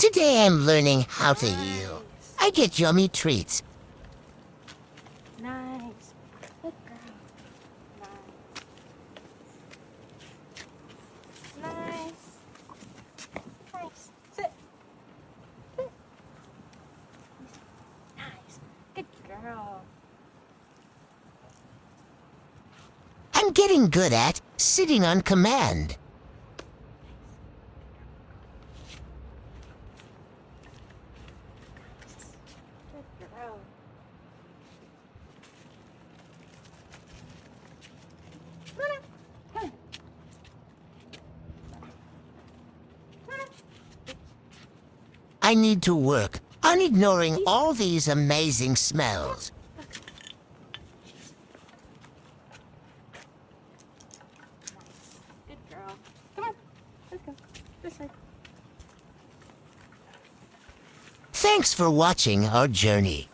Today I'm learning how to heal. I get yummy treats. Nice. Good girl. Nice. Nice. Sit. Sit. Nice. Good girl. I'm getting good at sitting on command. Good girl. I need to work on ignoring all these amazing smells. Good girl. Come on. Let's go. This way. Thanks for watching our journey.